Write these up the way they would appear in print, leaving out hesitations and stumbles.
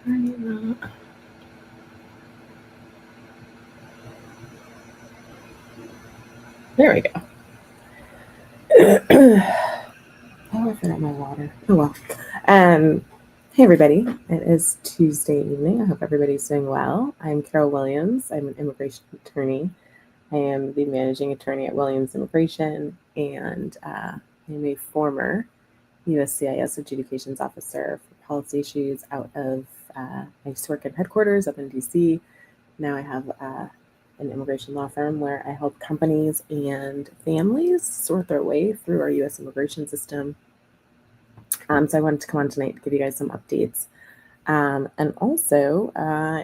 Are you not? There we go. Oh, I forgot my water. Oh well. Hey everybody. It is Tuesday evening. I hope everybody's doing well. I'm Carol Williams. I'm an immigration attorney. I am the managing attorney at Williams Immigration, and I'm a former USCIS Adjudications Officer for policy issues out of I used to work in headquarters up in DC. Now I have an immigration law firm where I help companies and families sort their way through our U.S. immigration system. So I wanted to come on tonight to give you guys some updates and also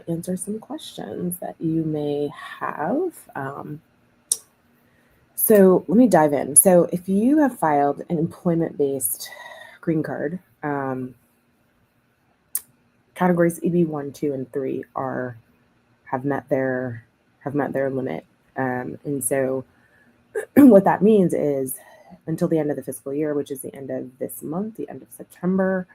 answer some questions that you may have. So let me dive in. So if you have filed an employment-based green card, categories EB1, 2, and 3 have met their limit, and so what that means is until the end of the fiscal year, which is the end of this month, the end of September,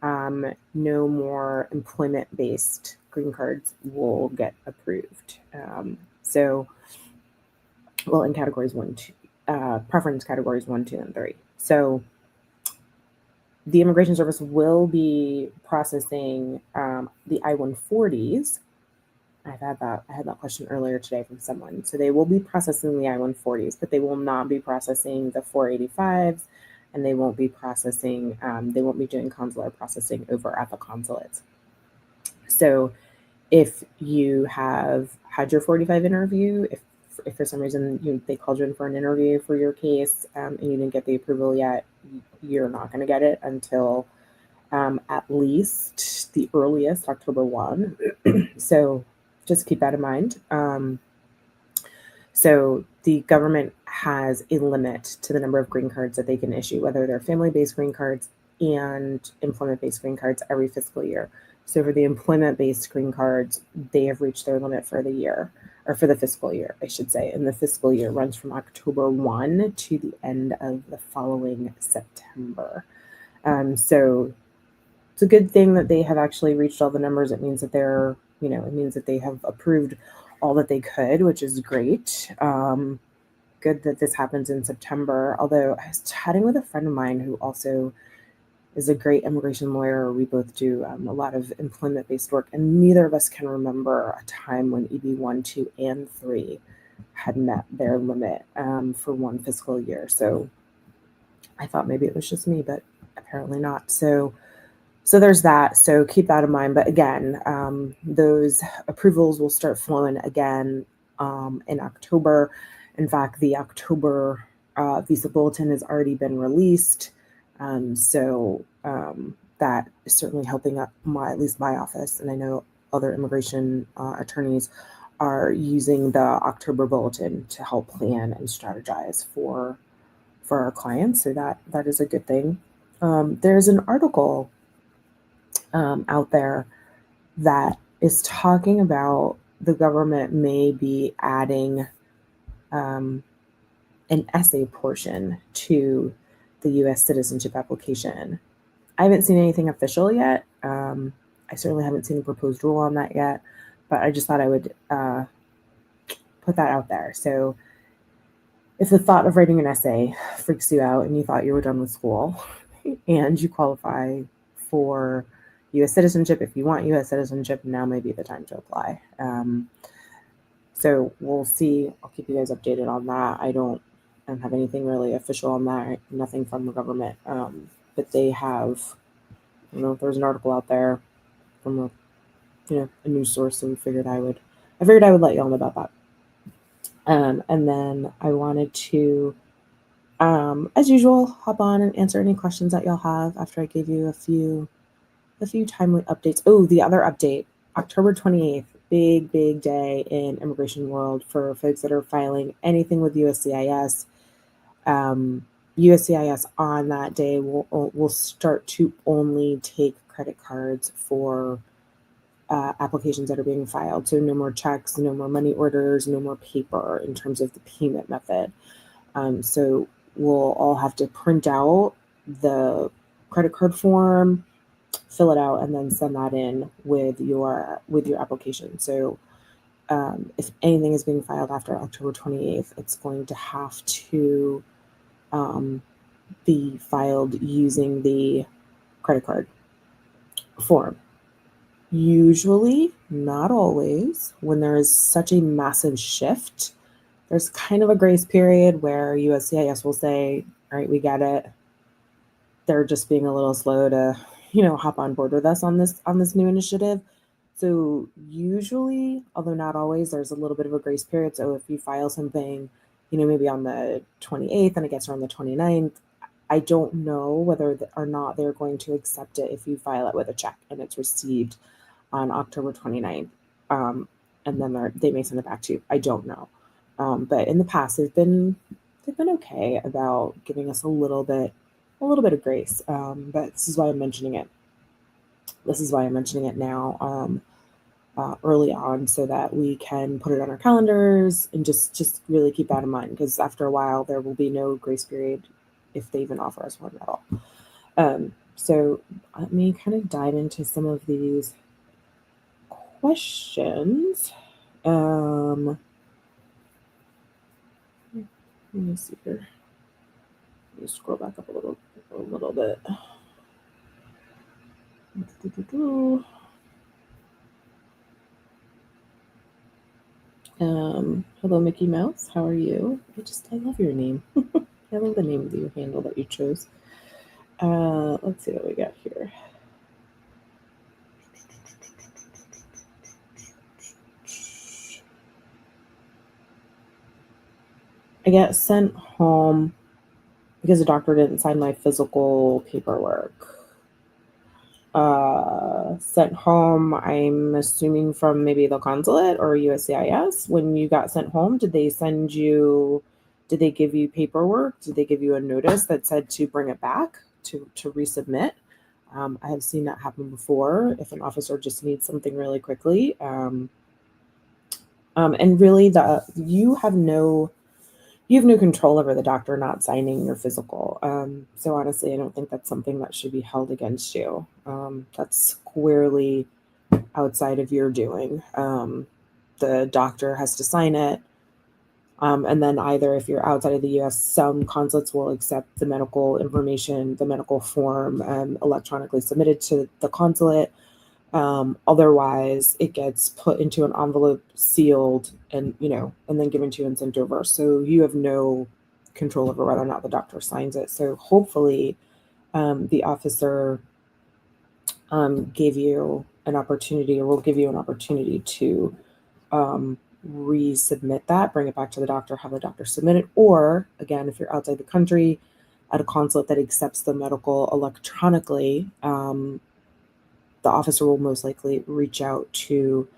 no more employment-based green cards will get approved. In categories 1, 2, preference categories 1, 2, and 3. So the Immigration Service will be processing the I-140s. I had that question earlier today from someone. So they will be processing the I-140s, but they will not be processing the 485s, and they won't be processing. They won't be doing consular processing over at the consulates. So if you have had your 45 interview, if for some reason they called you in for an interview for your case and you didn't get the approval yet, you're not going to get it until at least the earliest October 1. So just keep that in mind. So the government has a limit to the number of green cards that they can issue, whether they're family-based green cards and employment-based green cards every fiscal year. So for the employment-based green cards, they have reached their limit for the year, or for the fiscal year, I should say. And the fiscal year runs from October 1 to the end of the following September. So it's a good thing that they have actually reached all the numbers. It means that it means that they have approved all that they could, which is great. Good that this happens in September. Although I was chatting with a friend of mine who also is a great immigration lawyer. We both do a lot of employment-based work, and neither of us can remember a time when EB1, 2, and 3 had met their limit for one fiscal year. So I thought maybe it was just me, but apparently not. So there's that. So keep that in mind. But again, those approvals will start flowing again in October. In fact, the October visa bulletin has already been released. That is certainly helping up at least my office. And I know other immigration attorneys are using the October bulletin to help plan and strategize for our clients. So that is a good thing. There's an article out there that is talking about the government may be adding an essay portion to the U.S. citizenship application. I haven't seen anything official yet. I certainly haven't seen a proposed rule on that yet, but I just thought I would put that out there. So if the thought of writing an essay freaks you out and you thought you were done with school and you qualify for U.S. citizenship, if you want U.S. citizenship, now may be the time to apply. So we'll see. I'll keep you guys updated on that. I don't have anything really official on that. Nothing from the government, but they have. There's an article out there from a news source, and figured I would let y'all know about that. And then I wanted to, as usual, hop on and answer any questions that y'all have after I gave you a few timely updates. Oh, the other update, October 28th, big day in immigration world for folks that are filing anything with USCIS. USCIS on that day will start to only take credit cards for applications that are being filed. So no more checks, no more money orders, no more paper in terms of the payment method. So we'll all have to print out the credit card form, fill it out, and then send that in with your application. So if anything is being filed after October 28th, it's going to have to be filed using the credit card form. Usually, not always, when there is such a massive shift, there's kind of a grace period where USCIS will say, all right, we get it. They're just being a little slow to, hop on board with us on this new initiative. So usually, although not always, there's a little bit of a grace period. So if you file something, maybe on the 28th and it gets around the 29th, I don't know whether or not they're going to accept it if you file it with a check and it's received on October 29th. And then they may send it back to you. I don't know. But in the past, they've been okay about giving us a little bit of grace. But this is why I'm mentioning it. This is why I'm mentioning it now, early on, so that we can put it on our calendars and just really keep that in mind. Because after a while, there will be no grace period if they even offer us one at all. So let me kind of dive into some of these questions. Let me see here. Let me scroll back up a little bit. Hello, Mickey Mouse. How are you? I love your name. I love the name of your handle that you chose. Let's see what we got here. I get sent home because the doctor didn't sign my physical paperwork. Sent home, I'm assuming from maybe the consulate or USCIS. When you got sent home, did they give you paperwork? Did they give you a notice that said to bring it back to resubmit? I have seen that happen before if an officer just needs something really quickly. And really, you have no control over the doctor not signing your physical. So honestly, I don't think that's something that should be held against you. That's squarely outside of your doing. The doctor has to sign it. And then either if you're outside of the US, some consulates will accept the medical information, the medical form, electronically submitted to the consulate. Otherwise, it gets put into an envelope, sealed, and then given to you and sent over. So you have no control over whether or not the doctor signs it. So hopefully, the officer gave you an opportunity, or will give you an opportunity to resubmit that, bring it back to the doctor, have the doctor submit it, or again, if you're outside the country, at a consulate that accepts the medical electronically. The officer will most likely reach out to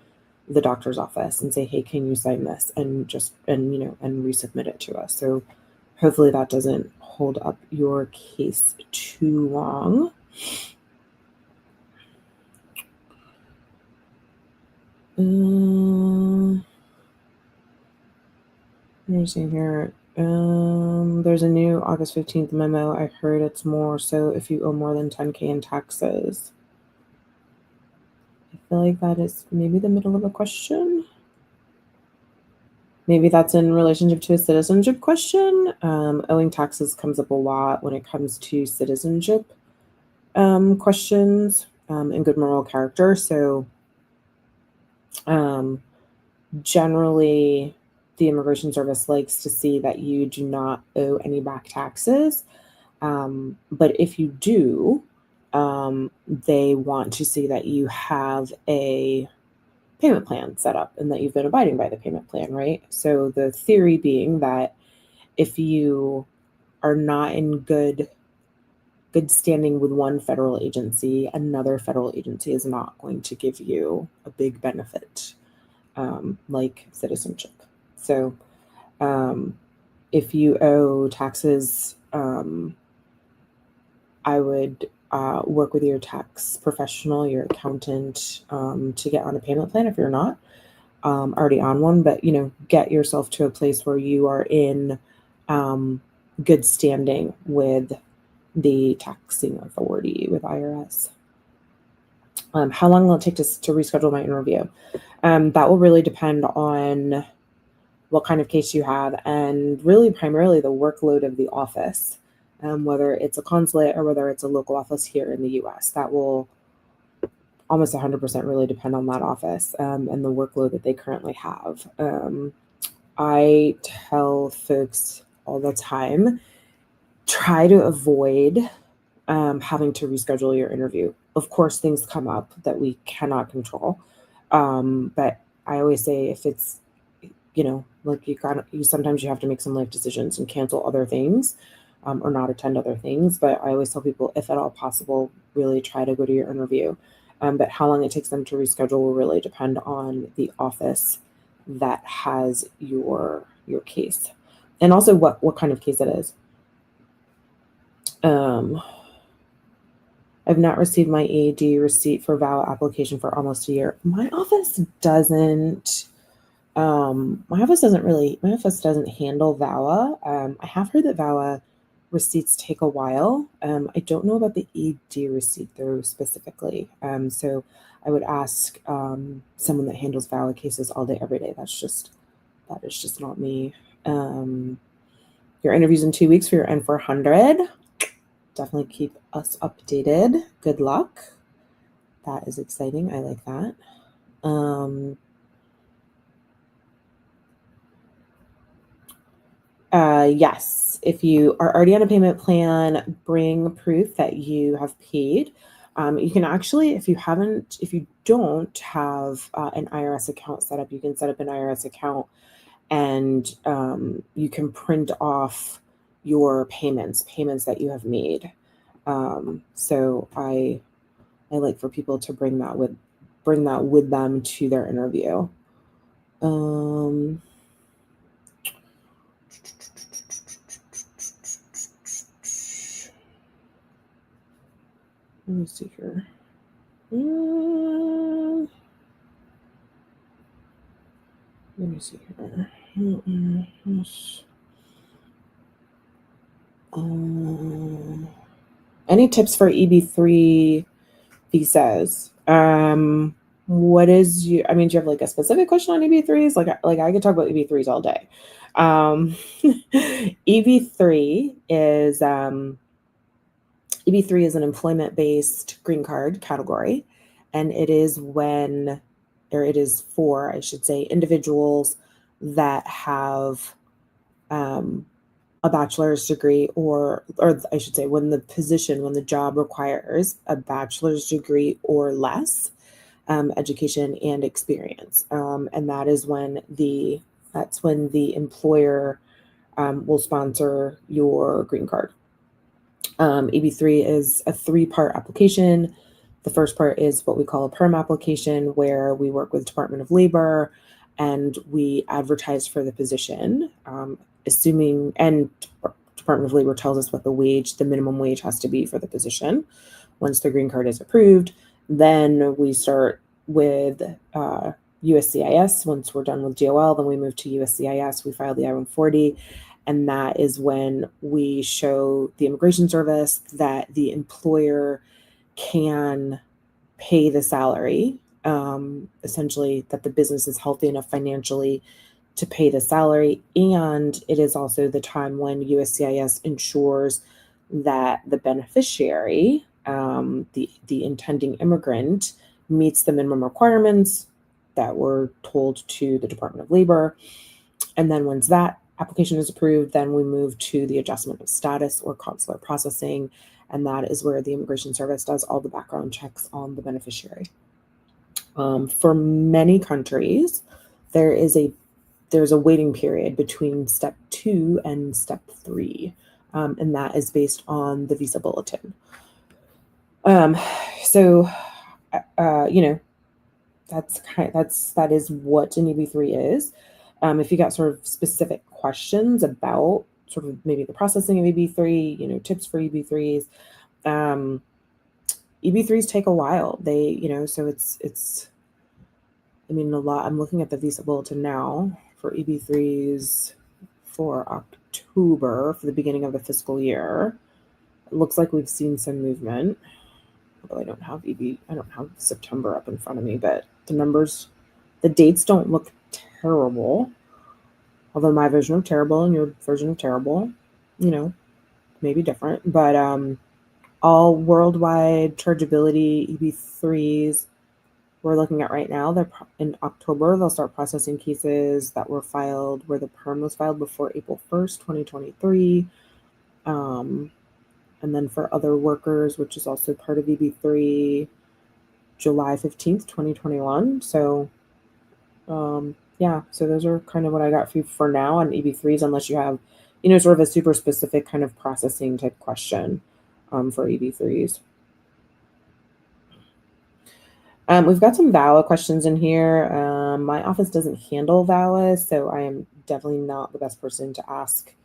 the doctor's office and say, hey, can you sign this, and resubmit it to us. So hopefully that doesn't hold up your case too long. Let me see here. There's a new August 15th memo. I heard it's more so if you owe more than 10K in taxes. I feel like that is maybe the middle of a question. Maybe that's in relationship to a citizenship question. Owing taxes comes up a lot when it comes to citizenship questions and good moral character. So generally, the Immigration Service likes to see that you do not owe any back taxes. But if you do, they want to see that you have a payment plan set up and that you've been abiding by the payment plan, right? So the theory being that if you are not in good standing with one federal agency, another federal agency is not going to give you a big benefit, like citizenship. So if you owe taxes, I would work with your tax professional, your accountant, to get on a payment plan if you're not already on one. But, get yourself to a place where you are in good standing with the taxing authority, with IRS. How long will it take to reschedule my interview? That will really depend on what kind of case you have and really primarily the workload of the office, whether it's a consulate or whether it's a local office here in the US. That will almost 100% really depend on that office and the workload that they currently have. I tell folks all the time, try to avoid having to reschedule your interview. Of course, things come up that we cannot control. But I always say if it's, like you sometimes you have to make some life decisions and cancel other things or not attend other things. But I always tell people, if at all possible, really try to go to your interview. But how long it takes them to reschedule will really depend on the office that has your case, and also what kind of case it is. I've not received my EAD receipt for VAWA application for almost a year. My office doesn't. My office doesn't handle VAWA. I have heard that VAWA receipts take a while. I don't know about the EAD receipt though specifically. So I would ask someone that handles VAWA cases all day, every day. That is just not me. Your interview's in 2 weeks for your N400. Definitely keep us updated. Good luck. That is exciting. I like that. Yes, if you are already on a payment plan, bring proof that you have paid. You can actually, if you don't have an IRS account set up, you can set up an IRS account and you can print off your payments that you have made. So I like for people to bring that with them to their interview. Let me see here. Let me see here. Any tips for EB3 visas? What is you? I mean, do you have like a specific question on EB3s? Like I could talk about EB3s all day. EB3 is EB3 is an employment-based green card category, and it is for, I should say, individuals that have a bachelor's degree or I should say when the job requires a bachelor's degree or less education and experience. And that's when the employer will sponsor your green card. EB3 is a 3-part application. The first part is what we call a perm application, where we work with Department of Labor and we advertise for the position, and Department of Labor tells us what the minimum wage has to be for the position. Once the green card is approved, then we start with USCIS. Once we're done with DOL, then we move to USCIS. We file the I-140. And that is when we show the Immigration Service that the employer can pay the salary, essentially that the business is healthy enough financially to pay the salary. And it is also the time when USCIS ensures that the beneficiary, the intending immigrant, meets the minimum requirements that were told to the Department of Labor. And then once that application is approved, then we move to the adjustment of status or consular processing, and that is where the Immigration Service does all the background checks on the beneficiary. For many countries, there's a waiting period between step 2 and step 3, and that is based on the visa bulletin. That is what an EB3 is. If you got sort of specific questions about sort of maybe the processing of EB3, tips for EB3s, EB3s take a while. So it's, I mean, a lot. I'm looking at the visa bulletin now for EB3s for October, for the beginning of the fiscal year. It looks like we've seen some movement. although I don't have September up in front of me, but the dates don't look terrible. Although my version of terrible and your version of terrible, maybe different. But all worldwide chargeability EB3s we're looking at right now, in October, they'll start processing cases that were filed where the perm was filed before April 1st, 2023. And then for other workers, which is also part of EB3, July 15th, 2021. So, yeah, so those are kind of what I got for you for now on EB3s, unless you have, sort of a super specific kind of processing type question for EB3s. We've got some VAWA questions in here. My office doesn't handle VAWA, so I am definitely not the best person to ask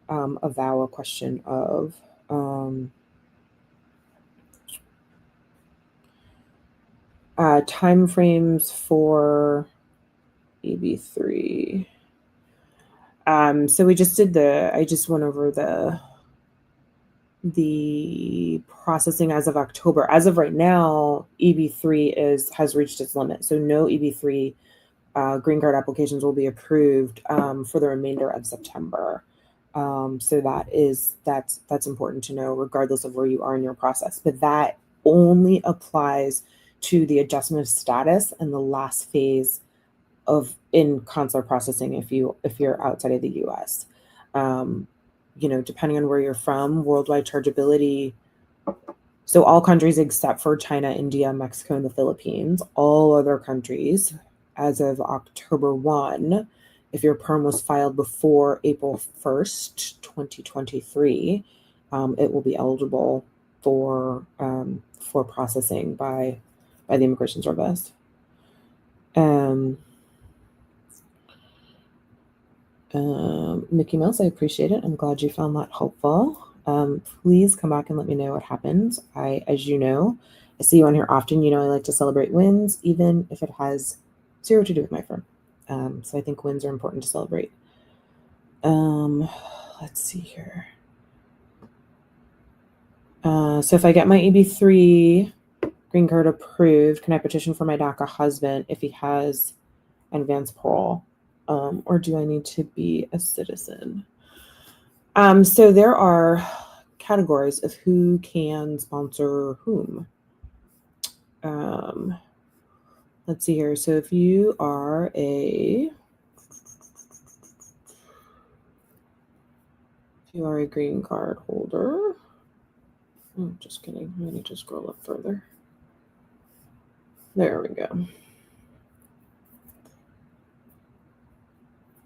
a VAWA question of. Time frames for EB3. So we just I just went over the processing as of October. As of right now, EB3 has reached its limit. So no EB3 green card applications will be approved for the remainder of September. So that's important to know, regardless of where you are in your process. But that only applies to the adjustment of status and the last phase in consular processing if you're outside of the U.S. Depending on where you're from, worldwide chargeability. So all countries except for China, India, Mexico, and the Philippines, all other countries, as of October 1, if your perm was filed before April 1st, 2023, it will be eligible for processing by the Immigration Service. Mickey Mouse, I appreciate it. I'm glad you found that helpful. Please come back and let me know what happens. As you know, I see you on here often. I like to celebrate wins, even if it has zero to do with my firm. So I think wins are important to celebrate. Let's see here. So if I get my EB3 green card approved, can I petition for my DACA husband if he has an advanced parole? Or do I need to be a citizen? So there are categories of who can sponsor whom. Let's see here. So if you are a green card holder, just kidding. I need to scroll up further. There we go.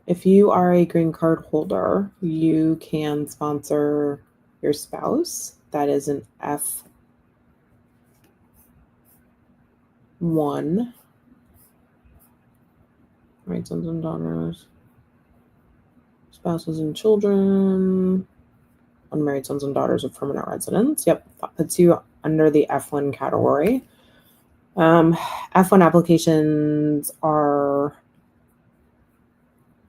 If you are a green card holder, you can sponsor your spouse. That is an F1. Right, sons and daughters, spouses and children, unmarried sons and daughters of permanent residents. Yep, that puts you under the F1 category. F1 applications are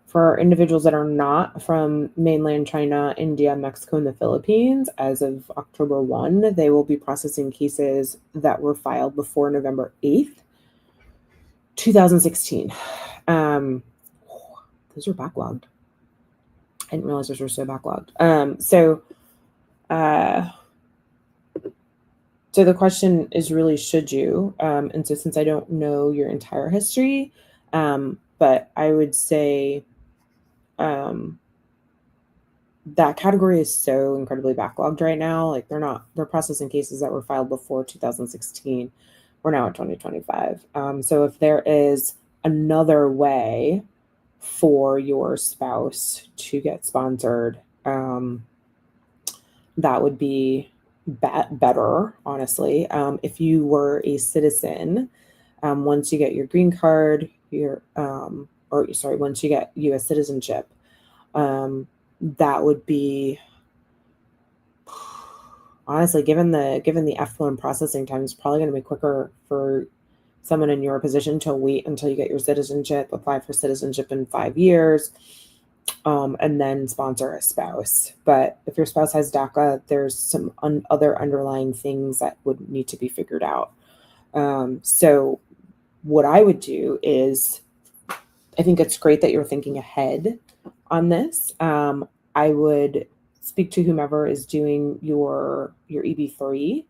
for individuals that are not from mainland China, India, Mexico, and the Philippines. As of October 1, they will be processing cases that were filed before November 8th, 2016. Those are backlogged. I didn't realize those were so backlogged. So the question is really, should you? And so since I don't know your entire history, but I would say that category is so incredibly backlogged right now. Like they're processing cases that were filed before 2016. We're now at 2025. So if there is another way for your spouse to get sponsored, that would be better, honestly. If you were a citizen, once you get your green card, once you get U.S. citizenship, that would be, honestly, given the F1 processing time, it's probably going to be quicker for someone in your position to wait until you get your citizenship, apply for citizenship in 5 years, and then sponsor a spouse. But if your spouse has DACA, there's some other underlying things that would need to be figured out. So what I would do is, I think it's great that you're thinking ahead on this. I would speak to whomever is doing your EB3,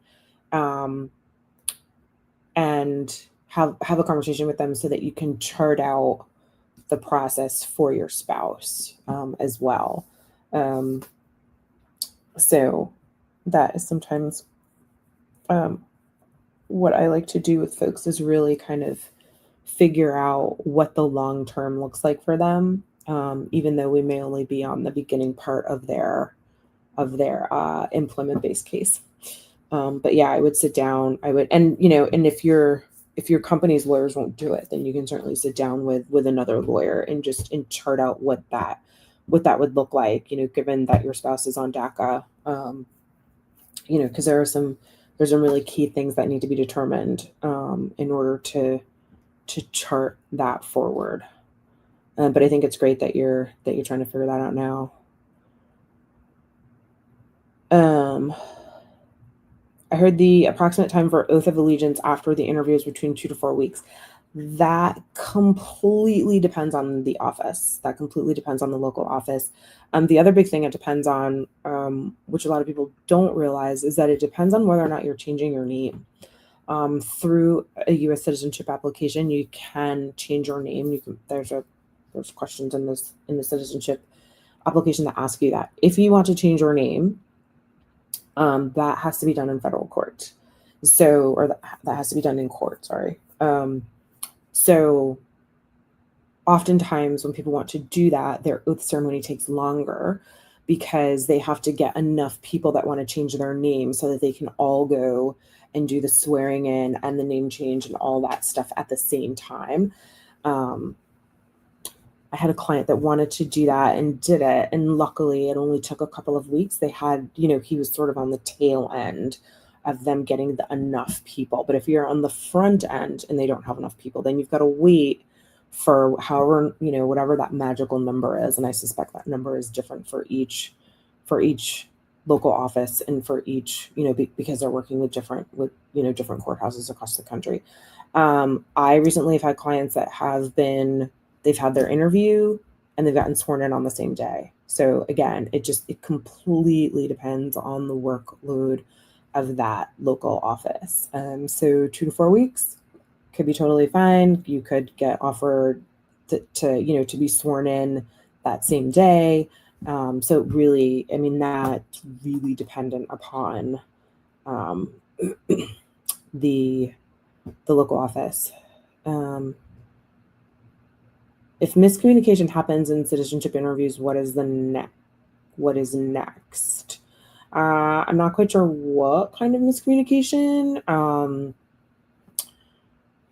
and have a conversation with them so that you can chart out the process for your spouse as well. So that is sometimes what I like to do with folks, is really kind of figure out what the long term looks like for them, even though we may only be on the beginning part of their employment based case. But yeah, I would sit down. And and if your company's lawyers won't do it, then you can certainly sit down with another lawyer and chart out what that would look like. Given that your spouse is on DACA, because there's some really key things that need to be determined in order to chart that forward. But I think it's great that you're trying to figure that out now. I heard the approximate time for oath of allegiance after the interview is between 2 to 4 weeks. That completely depends on the office. That completely depends on the local office. The other big thing it depends on, which a lot of people don't realize, is that it depends on whether or not you're changing your name. Through a U.S. citizenship application, you can change your name. There's questions in the citizenship application that ask you that. If you want to change your name, that has to be done in federal court. That has to be done in court, sorry. So oftentimes when people want to do that, their oath ceremony takes longer because they have to get enough people that want to change their name so that they can all go and do the swearing in and the name change and all that stuff at the same time. I had a client that wanted to do that and did it. And luckily it only took a couple of weeks. They had, he was sort of on the tail end of them getting enough people. But if you're on the front end and they don't have enough people, then you've got to wait for however, whatever that magical number is. And I suspect that number is different for each local office and for each, because they're working with different courthouses across the country. I recently have had clients that they've had their interview and they've gotten sworn in on the same day. So again, it completely depends on the workload of that local office. So 2 to 4 weeks could be totally fine. You could get offered to be sworn in that same day. So really, that's really dependent upon the local office. If miscommunication happens in citizenship interviews, what is next? I'm not quite sure what kind of miscommunication.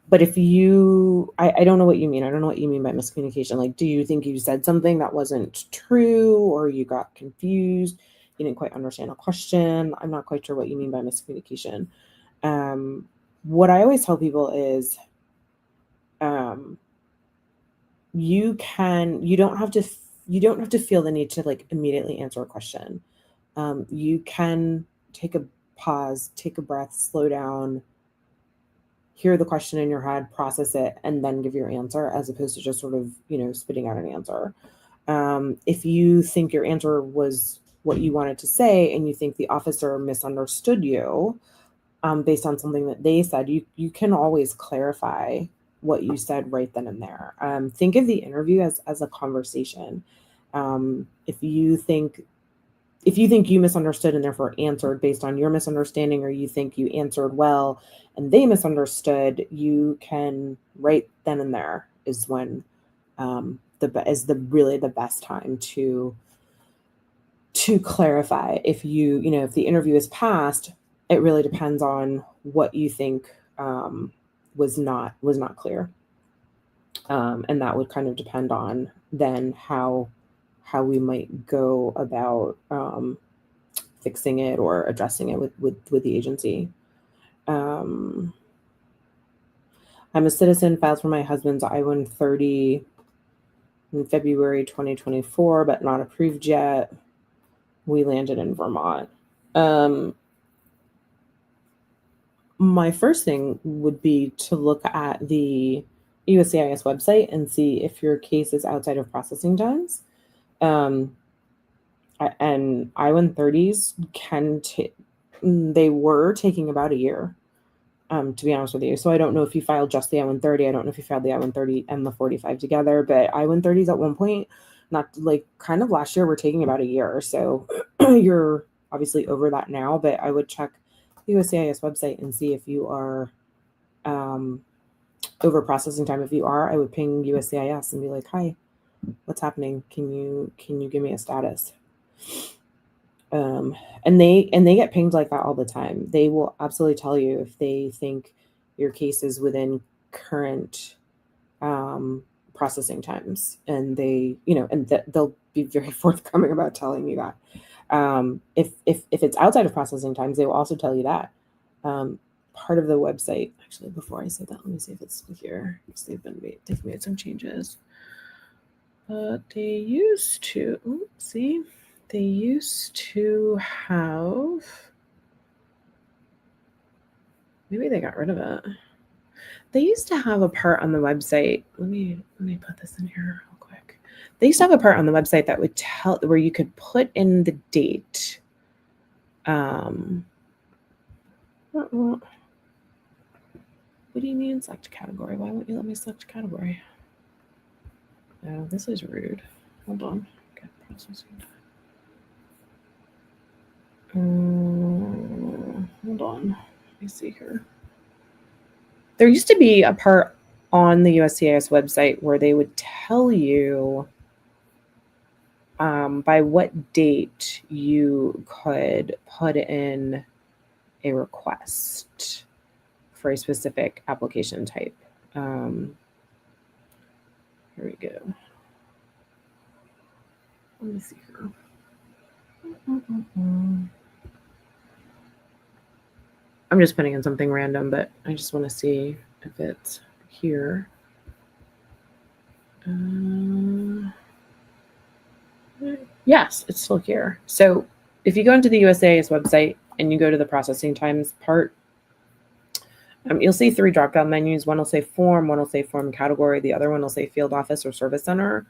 But if I don't know what you mean. I don't know what you mean by miscommunication. Like, do you think you said something that wasn't true, or you got confused? You didn't quite understand a question? I'm not quite sure what you mean by miscommunication. What I always tell people is, you don't have to feel the need to like immediately answer a question. You can take a pause, take a breath, slow down, hear the question in your head, process it, and then give your answer, as opposed to just sort of, spitting out an answer. If you think your answer was what you wanted to say and you think the officer misunderstood you based on something that they said, you can always clarify what you said right then and there. Think of the interview as a conversation. If you think you misunderstood and therefore answered based on your misunderstanding, or you think you answered well and they misunderstood, you can right then and there is when really the best time to clarify. If if the interview is passed, it really depends on what you think was not clear, and that would kind of depend on then how we might go about fixing it or addressing it with the agency. I'm a citizen, filed for my husband's I-130 in February 2024, but not approved yet. We landed in Vermont. My first thing would be to look at the USCIS website and see if your case is outside of processing times. And I-130s they were taking about a year, to be honest with you. So I don't know if you filed just the I-130. I don't know if you filed the I-130 and the 45 together, but I-130s at one point, not like kind of last year, were taking about a year. So you're obviously over that now, but I would check the USCIS website and see if you are over processing time. If you are, I would ping USCIS and be like, hi, what's happening? Can you give me a status? And they get pinged like that all the time. They will absolutely tell you if they think your case is within current processing times, and they, and they'll be very forthcoming about telling you that. If it's outside of processing times, they will also tell you that. Part of the website, actually, before I say that, let me see if it's here, because they've made some changes. But they used to, they used to have, maybe they got rid of it. They used to have a part on the website. Let me put this in here real quick. They used to have a part on the website that would tell, where you could put in the date. What do you mean select category? Why won't you let me select category? No, this is rude. Hold on. Get processing time. Hold on. Let me see here. There used to be a part on the USCIS website where they would tell you by what date you could put in a request for a specific application type. Here we go. Let me see here. I'm just putting in something random, but I just want to see if it's here. Yes, it's still here. So if you go into the USCIS website and you go to the processing times part, you'll see 3 drop-down menus. One will say form, one will say form category, the other one will say field office or service center.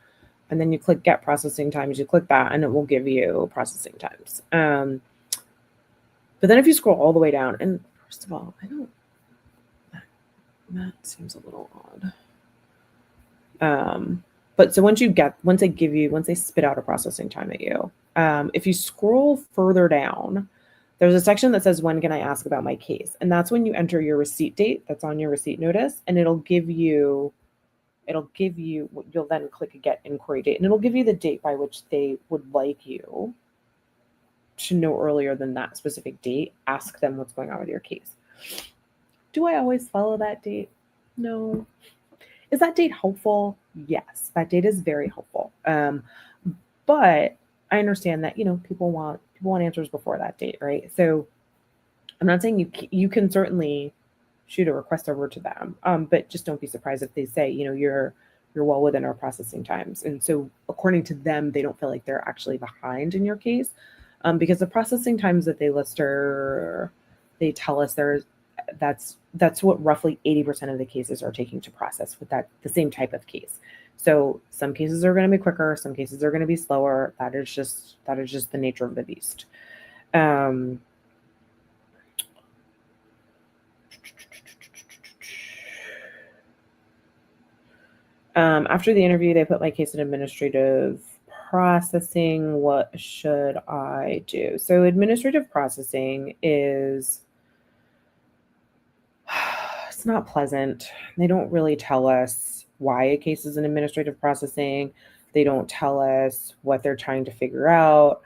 And then you click get processing times, you click that, and it will give you processing times. But then if you scroll all the way down, and first of all, that seems a little odd. But so once they spit out a processing time at you, if you scroll further down, there's a section that says, when can I ask about my case? And that's when you enter your receipt date that's on your receipt notice, and you'll then click a get inquiry date, and it'll give you the date by which they would like you to know earlier than that specific date. Ask them what's going on with your case. Do I always follow that date? No. Is that date helpful? Yes, that date is very helpful. But I understand that, people want answers before that date, right? So I'm not saying you can certainly shoot a request over to them, but just don't be surprised if they say, you're well within our processing times. And so according to them, they don't feel like they're actually behind in your case, because the processing times that they list they tell us that's what roughly 80% of the cases are taking to process with the same type of case. So some cases are going to be quicker, some cases are going to be slower. That is just the nature of the beast. After the interview, they put my case in administrative processing. What should I do? So administrative processing is, it's not pleasant. They don't really tell us why a case is in administrative processing. They don't tell us what they're trying to figure out.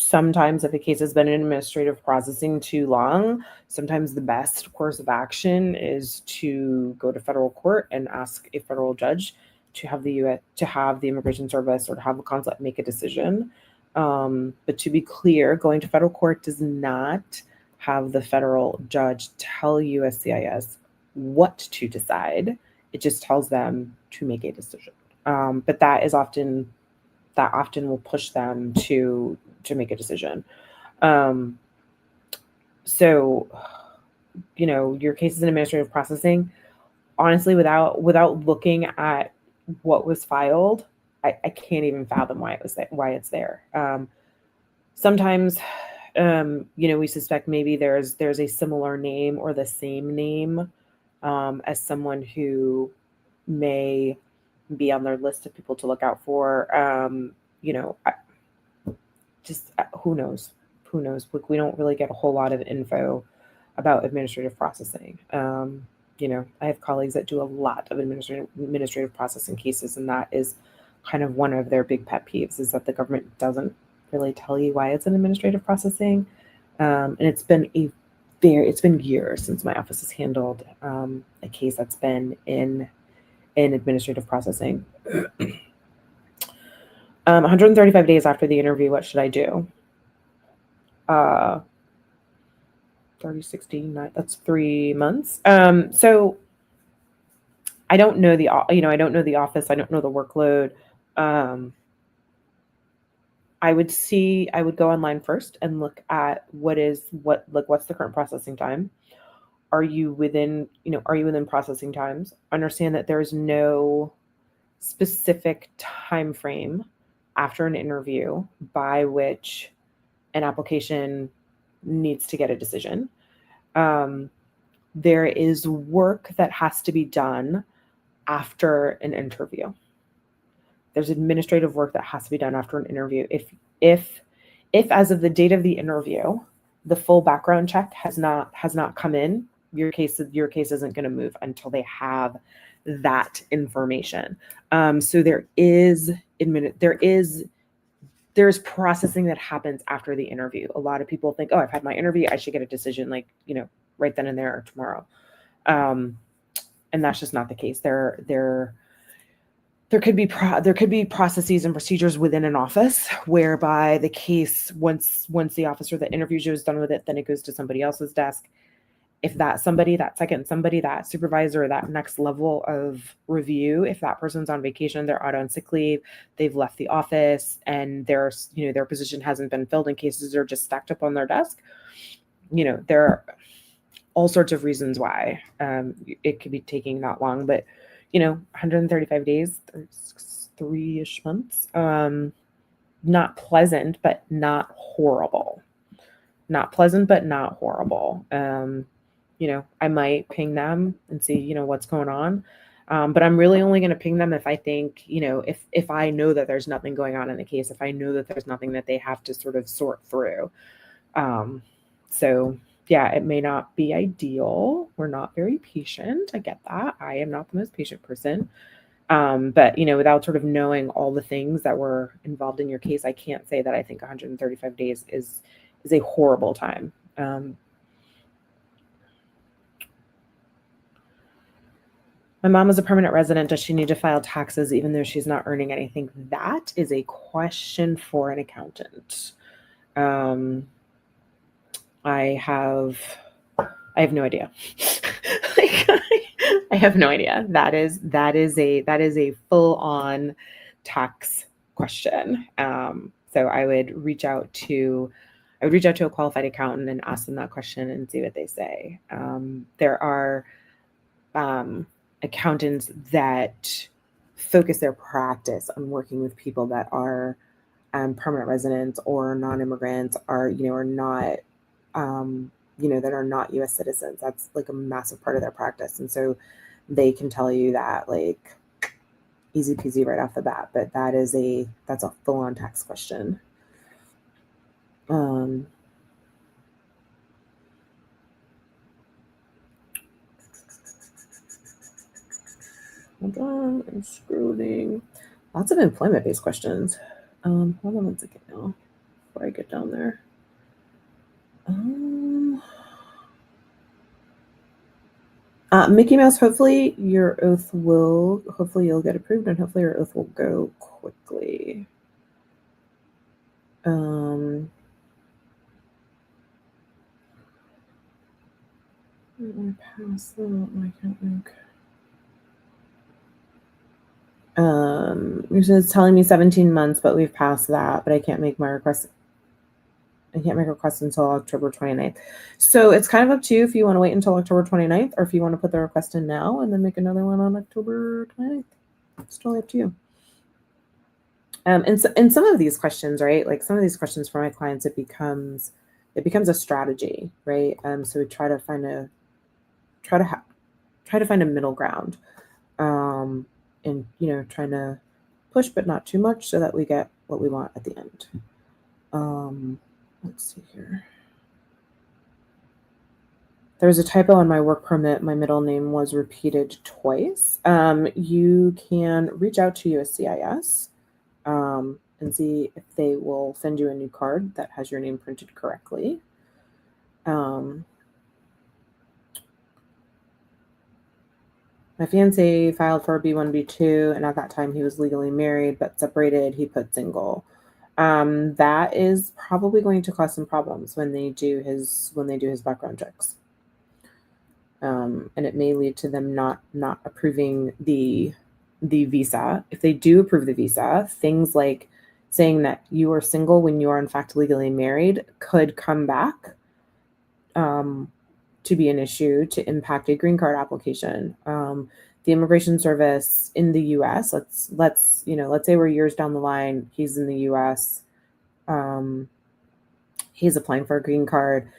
Sometimes if a case has been in administrative processing too long, sometimes the best course of action is to go to federal court and ask a federal judge to have the Immigration Service or to have a consulate make a decision. But to be clear, going to federal court does not have the federal judge tell USCIS what to decide. It just tells them to make a decision. But that often will push them to make a decision. So, your case is in administrative processing. Honestly, without looking at what was filed, I can't even fathom why it's there. Sometimes, we suspect maybe there's a similar name or the same name as someone who may be on their list of people to look out for. Who knows? Who knows? We don't really get a whole lot of info about administrative processing. I have colleagues that do a lot of administrative processing cases, and that is kind of one of their big pet peeves, is that the government doesn't really tell you why it's an administrative processing. And it's been years since my office has handled a case that's been in administrative processing. 135 days after the interview, what should I do? 30, 60, that's 3 months. So I don't know I don't know the office. I don't know the workload. I would go online first and look at what's the current processing time. Are you within processing times? Understand that there's no specific time frame after an interview by which an application needs to get a decision. There is work that has to be done after an interview. There's administrative work that has to be done after an interview. If as of the date of the interview, the full background check has not come in, your case isn't going to move until they have that information. So there's processing that happens after the interview. A lot of people think, oh, I've had my interview, I should get a decision right then and there or tomorrow. And that's just not the case. There could be processes and procedures within an office whereby the case, once the officer that interviews you is done with it, then it goes to somebody else's desk. If that supervisor, or that next level of review, if that person's on vacation, they're out on sick leave, they've left the office, and their position hasn't been filled, and cases are just stacked up on their desk, there are all sorts of reasons why it could be taking that long. But 135 days, 3-ish months, not pleasant, but not horrible. Not pleasant, but not horrible. I might ping them and see, what's going on. But I'm really only going to ping them if I think, if I know that there's nothing going on in the case, if I know that there's nothing that they have to sort of sort through. So yeah, it may not be ideal. We're not very patient. I get that. I am not the most patient person. But without sort of knowing all the things that were involved in your case, I can't say that I think 135 days is a horrible time. My mom is a permanent resident. Does she need to file taxes even though she's not earning anything? That is a question for an accountant. I have no idea. I have no idea. That is a full-on tax question. So I would reach out to a qualified accountant and ask them that question and see what they say. There are accountants that focus their practice on working with people that are permanent residents or non-immigrants, are not that are not U.S. citizens. That's like a massive part of their practice, and so they can tell you that like easy peasy right off the bat. But that's a full-on tax question. Hold on, I'm scrolling. Lots of employment-based questions. Hold on one second now before I get down there. Mickey Mouse, hopefully you'll get approved, and hopefully your oath will go quickly. Pass that. I can't think. It's telling me 17 months, but we've passed that, but I can't make my request. I can't make a request until October 29th. So it's kind of up to you if you want to wait until October 29th or if you want to put the request in now and then make another one on October 29th. It's totally up to you. And some of these questions, right? Like some of these questions for my clients, it becomes a strategy, right? So we try to find a middle ground, and trying to push but not too much so that we get what we want at the end. Let's see here. There was a typo on my work permit. My middle name was repeated twice. You can reach out to USCIS and see if they will send you a new card that has your name printed correctly. My fiance filed for a B1, B2, and at that time he was legally married but separated. He put single. That is probably going to cause some problems when they do his background checks. And it may lead to them not approving the visa. If they do approve the visa, things like saying that you are single when you are in fact legally married could come back to be an issue to impact a green card application. The Immigration Service in the U.S. Let's say we're years down the line. He's in the U.S. He's applying for a green card.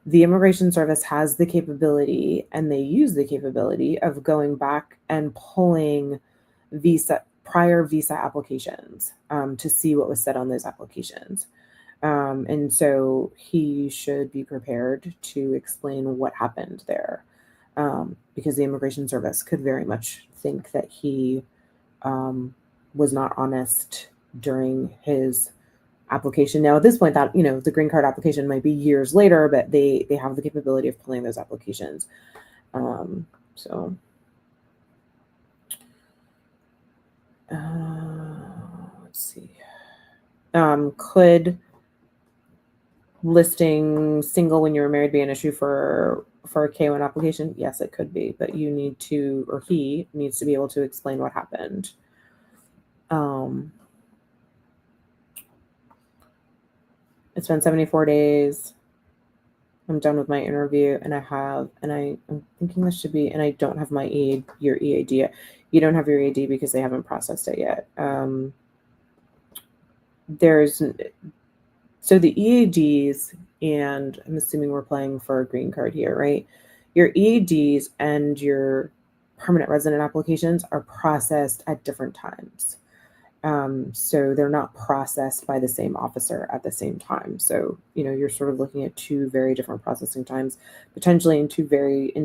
The Immigration Service has the capability, and they use the capability of going back and pulling prior visa applications to see what was said on those applications. And so he should be prepared to explain what happened there, because the Immigration Service could very much think that he was not honest during his application. Now, at this point, that the green card application might be years later, but they have the capability of pulling those applications. So let's see. Could listing single when you were married be an issue for a K-1 application? Yes, it could be, but you need to, or he needs to be able to explain what happened. It's been 74 days. I'm done with my interview, and I'm thinking this should be, and I don't have your EAD yet. You don't have your EAD because they haven't processed it yet. So the EADs, and I'm assuming we're playing for a green card here, right? Your EADs and your permanent resident applications are processed at different times. So they're not processed by the same officer at the same time. So, you're sort of looking at two very different processing times, potentially in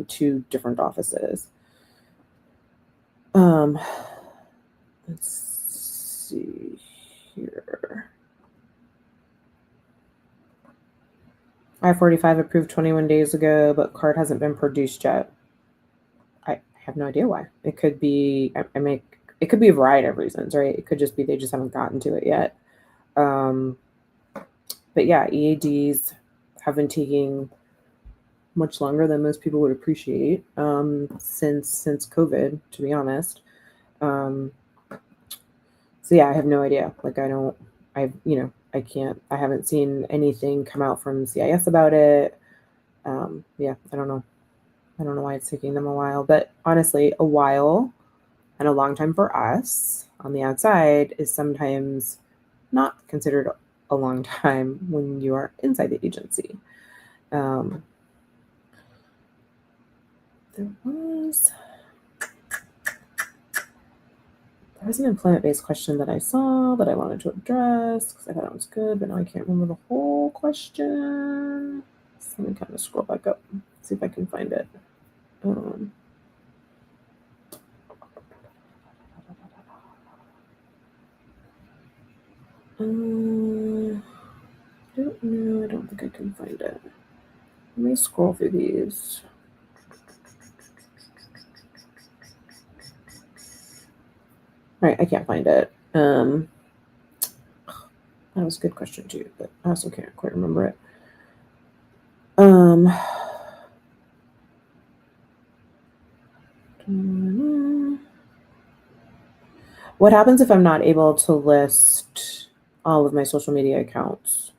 two different offices. Let's see here. I-45 approved 21 days ago, but card hasn't been produced yet. I have no idea why. It could be, it could be a variety of reasons, right? It could just be they just haven't gotten to it yet. But yeah, EADs have been taking much longer than most people would appreciate since COVID, to be honest. So yeah, I have no idea. Like I haven't seen anything come out from CIS about it. Yeah, I don't know why it's taking them a while, but honestly, a while and a long time for us on the outside is sometimes not considered a long time when you are inside the agency. There was an employment-based question that I saw that I wanted to address because I thought it was good, but now I can't remember the whole question. So let me kind of scroll back up, see if I can find it. I don't know. I don't think I can find it. Let me scroll through these. All right, I can't find it. That was a good question too, but I also can't quite remember it. What happens if I'm not able to list all of my social media accounts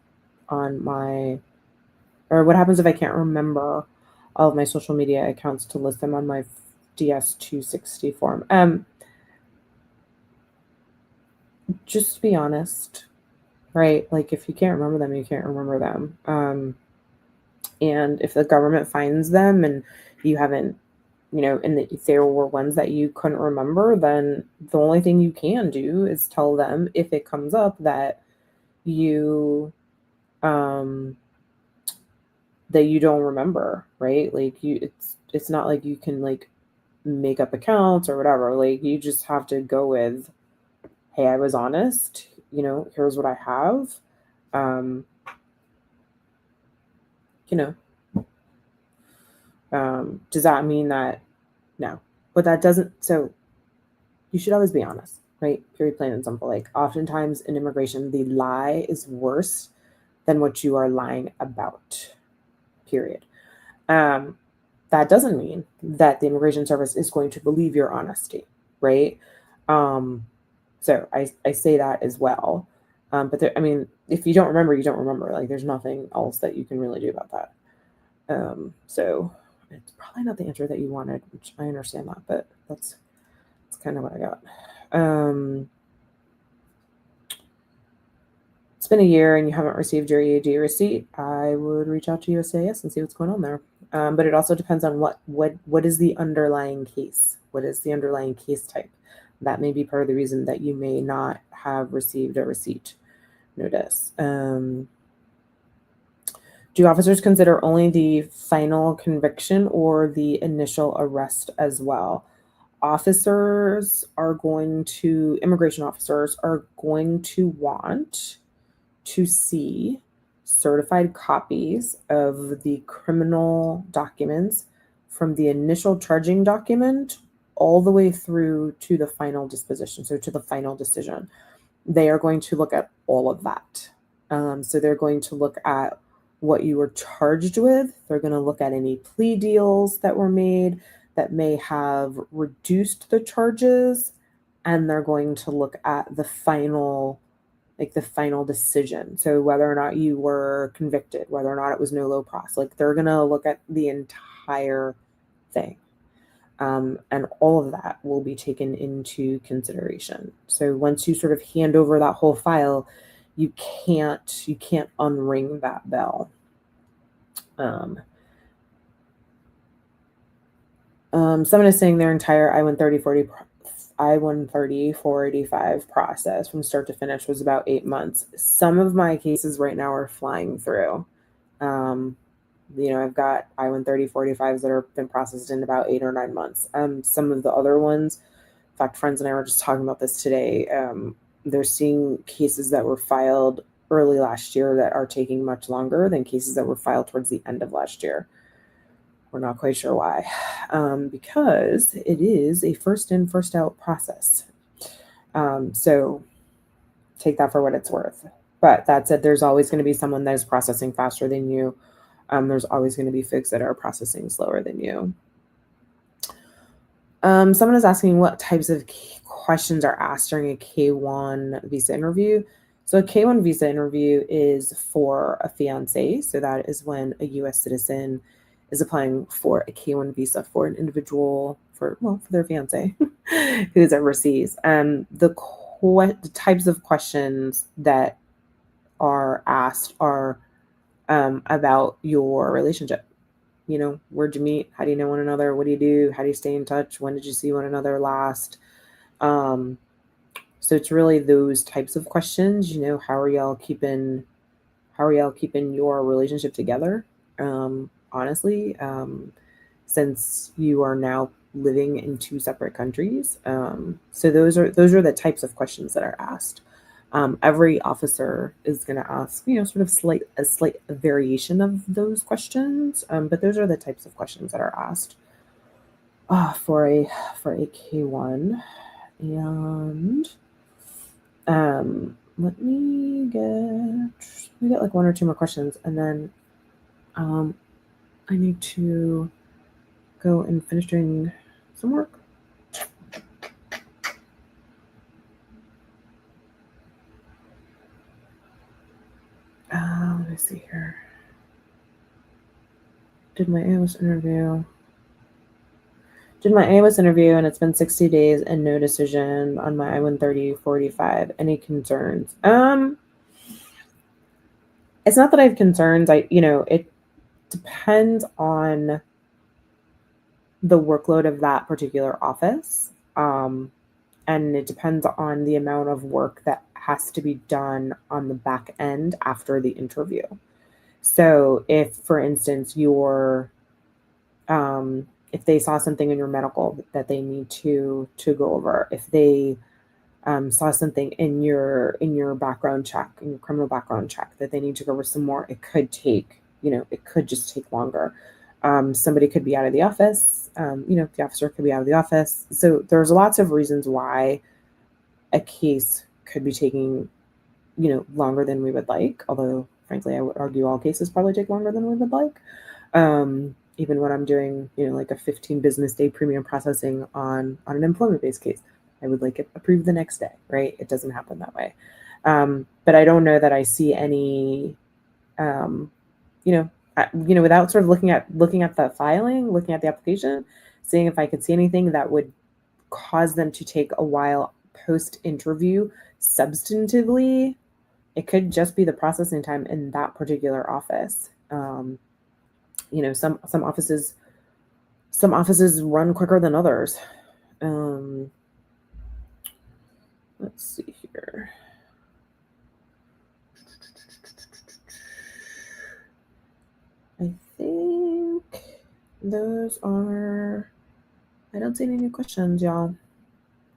on or what happens if I can't remember all of my social media accounts to list them on my DS-260 form? Just be honest, right? Like if you can't remember them, you can't remember them. And if the government finds them and you haven't, and if there were ones that you couldn't remember, then the only thing you can do is tell them if it comes up that you that you don't remember, right? Like it's not like you can like make up accounts or whatever. Like you just have to go with, hey, I was honest, here's what I have. Um, you know, does that mean that no? But that doesn't, so you should always be honest, right? Period, plain and simple. Like oftentimes in immigration, the lie is worse than what you are lying about. Period. That doesn't mean that the Immigration Service is going to believe your honesty, right? So I say that as well. But there, I mean, if you don't remember, you don't remember. Like there's nothing else that you can really do about that. So it's probably not the answer that you wanted, which I understand that, but that's kind of what I got. It's been a year and you haven't received your EAD receipt, I would reach out to USCIS and see what's going on there. But it also depends on what is the underlying case. What is the underlying case type? That may be part of the reason that you may not have received a receipt notice. Do officers consider only the final conviction or the initial arrest as well? Immigration officers are going to want to see certified copies of the criminal documents from the initial charging document all the way through to the final disposition, so to the final decision. They are going to look at all of that. So they're going to look at what you were charged with. They're going to look at any plea deals that were made that may have reduced the charges, and they're going to look at the final decision. So whether or not you were convicted, whether or not it was no low pros, like they're going to look at the entire thing. And all of that will be taken into consideration. So once you sort of hand over that whole file, you can't unring that bell. Someone is saying their entire I-130 485 process from start to finish was about 8 months. Some of my cases right now are flying through. I've got I-130 485s that have been processed in about 8 or 9 months. Some of the other ones, in fact, friends and I were just talking about this today. They're seeing cases that were filed early last year that are taking much longer than cases that were filed towards the end of last year. We're not quite sure why, because it is a first in, first out process. So take that for what it's worth. But that said, there's always going to be someone that is processing faster than you. There's always going to be folks that are processing slower than you. Someone is asking what types of questions are asked during a K-1 visa interview. So a K-1 visa interview is for a fiancé. So that is when a U.S. citizen is applying for a K-1 visa for an individual, for their fiancé who's overseas. The types of questions that are asked are about your relationship. Where'd you meet? How do you know one another? What do you do? How do you stay in touch? When did you see one another last? So it's really those types of questions. How are y'all keeping your relationship together? Honestly, since you are now living in 2 separate countries. So those are the types of questions that are asked. Every officer is going to ask, sort of a slight variation of those questions. But those are the types of questions that are asked for a K-1. And we got like 1 or 2 more questions, and then I need to go and finish doing some work. me see here. Did my AWS interview, and it's been 60 days and no decision on my I-130-45. Any concerns? It's not that I have concerns. It depends on the workload of that particular office. And it depends on the amount of work that has to be done on the back end after the interview. So if, for instance, if they saw something in your medical that they need to go over, if they saw something in your background check, in your criminal background check, that they need to go over some more, it could just take longer. Somebody could be out of the office. The officer could be out of the office. So there's lots of reasons why a case could be taking, longer than we would like. Although, frankly, I would argue all cases probably take longer than we would like. Even when I'm doing, like a 15 business day premium processing on an employment-based case, I would like it approved the next day, right? It doesn't happen that way. But I don't know that I see any, without sort of looking at the filing, looking at the application, seeing if I could see anything that would cause them to take a while post-interview substantively. It could just be the processing time in that particular office. Some offices run quicker than others. Let's see here. I think those are, I don't see any new questions, y'all.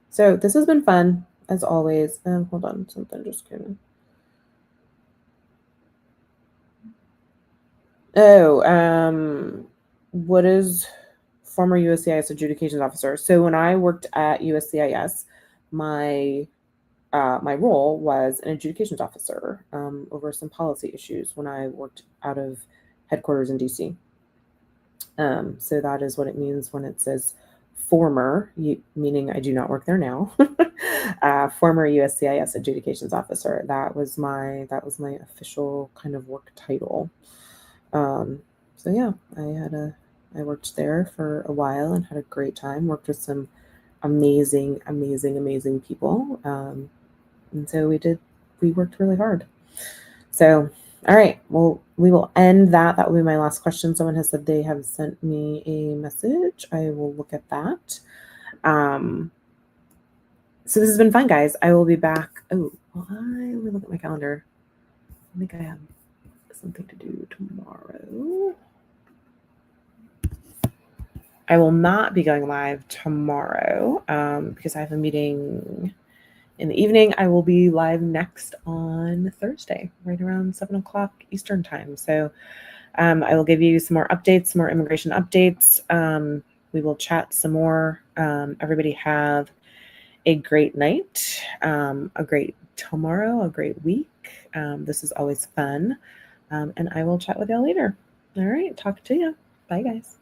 So this has been fun, as always. Hold on, something just came in. What is former USCIS Adjudications Officer? So when I worked at USCIS, my role was an adjudications officer over some policy issues when I worked out of headquarters in DC. So that is what it means when it says former, meaning I do not work there now. Former USCIS Adjudications Officer. That was my official kind of work title. So yeah, I worked there for a while and had a great time. Worked with some amazing people. And so we worked really hard. So, all right, well, we will end that. That will be my last question. Someone has said they have sent me a message. I will look at that. So this has been fun, guys. I will be back. Oh, well, let me look at my calendar. I think I have something to do tomorrow. I will not be going live tomorrow because I have a meeting in the evening. I will be live next on Thursday, right around 7 o'clock Eastern time. So I will give you some more updates, some more immigration updates. We will chat some more. Everybody have a great night, a great tomorrow, a great week. This is always fun. And I will chat with y'all later. All right. Talk to you. Bye, guys.